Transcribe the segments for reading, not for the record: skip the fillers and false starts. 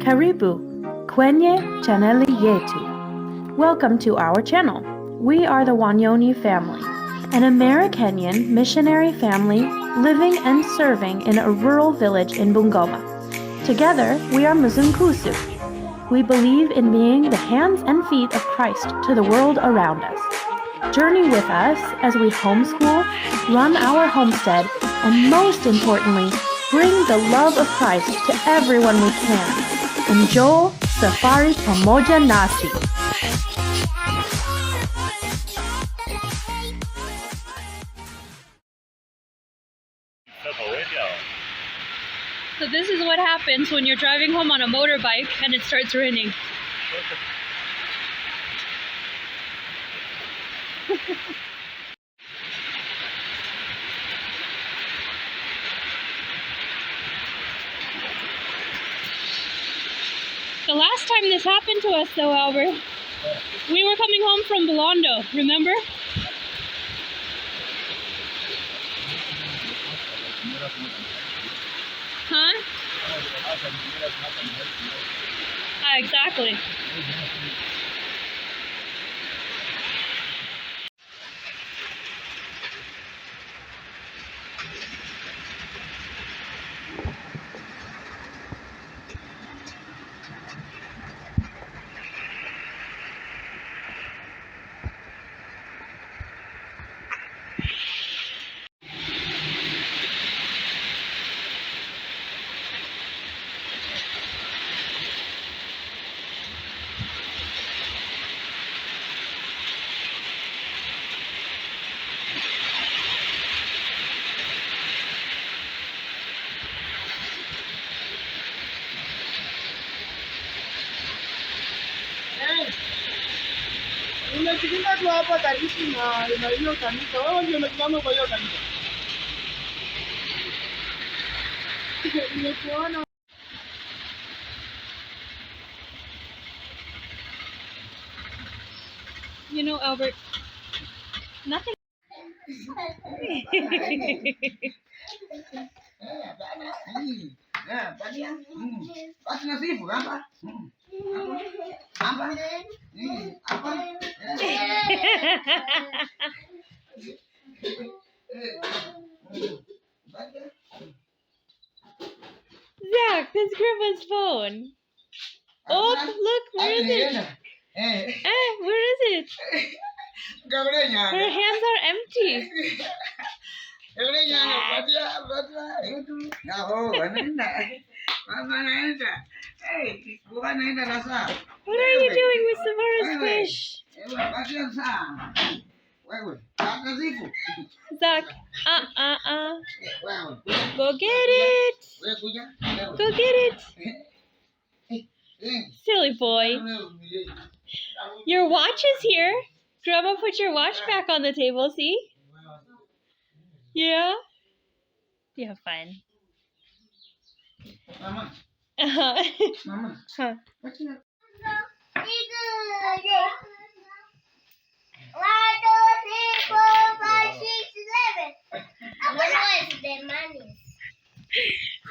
Karibu kwenye chaneli yetu. Welcome to our channel. We are the Wanyoni family, an American missionary family living and serving in a rural village in Bungoma. Together, we are Mzunkusu. We believe in being the hands and feet of Christ to the world around us. Journey with us as we homeschool, run our homestead, and most importantly, bring the love of Christ to everyone we can. Enjoy Safari Pamoja Nasi. So this is what happens when you're driving home on a motorbike and it starts raining. The last time this happened to us though, Albert, we were coming home from Belondo, remember? Huh? Exactly. Umesikiliza tu hapa karibu na hiyo kanisa. Wewe ndio umesimama kwa hiyo kanisa. Nimekuona. You know, Albert, nothing. Zach, that's Grandma's phone. Oh, look, where is it? Where is it? Her hands are empty. What are you doing with Samara's fish? Zach, go get it. Go get it. Silly boy. Your watch is here. Grandma put your watch back on the table, see? Yeah? You have fun. Mama. Mama. Huh. What's your... 1, 2, 3, 4, 5, 6, 7. What was the money?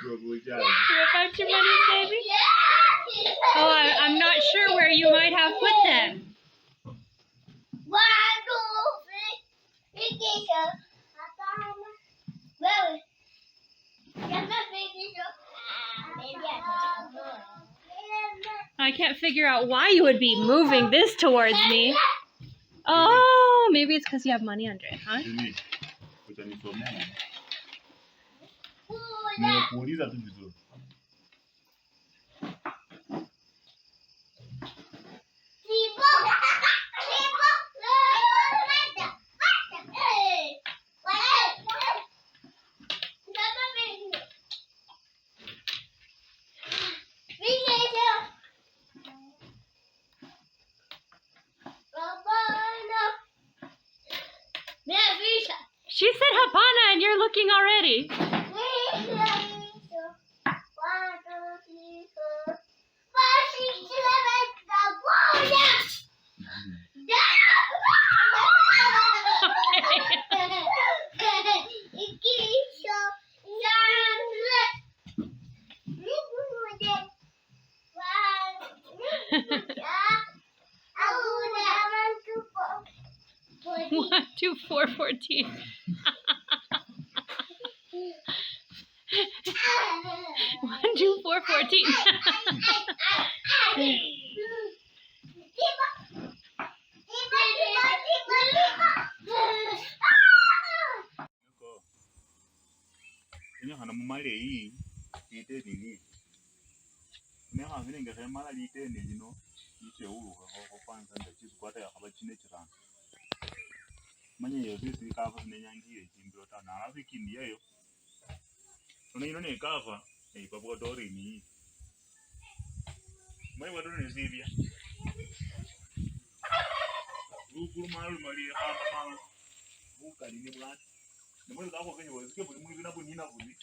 What about your money, baby? Oh, I'm not sure where you might have put them. 1, 2, 3, I can't figure out why you would be moving this towards me. Oh, maybe it's because you have money under it, huh? She said Hapana and you're looking already. 1, 2, 3, 4, 5, 6, 7. Yes! do 414. 1, 2, 4, 14. Ini hana mumale hii ite dili. Ne ha vile ngere mala lite ne lino ite uru ko kwanza ndachizi kwata yakaba chine chirana. Manye yo sisi kava ne nyangie chimbio tana alafu kindia yo. Una ino ne kava papo dori ni. Mai wadu ne sivia. Guru malu mali hapa mama. Buka ni bwana. Nemwe kako kwenye wazike buli mwili na bunina buli.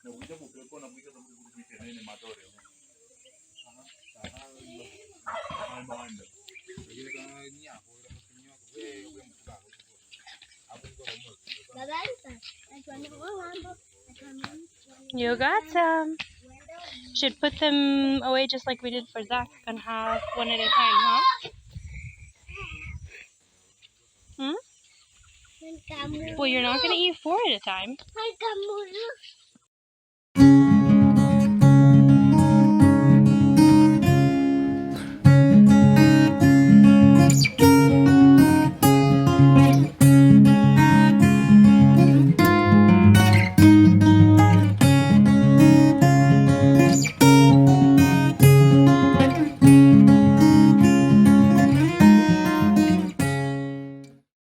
Na kuja kupeko na kuja sababu kupitia nene matore. You got some. Should put them away just like we did for Zach and have one at a time, huh? Well, you're not going to eat 4 at a time.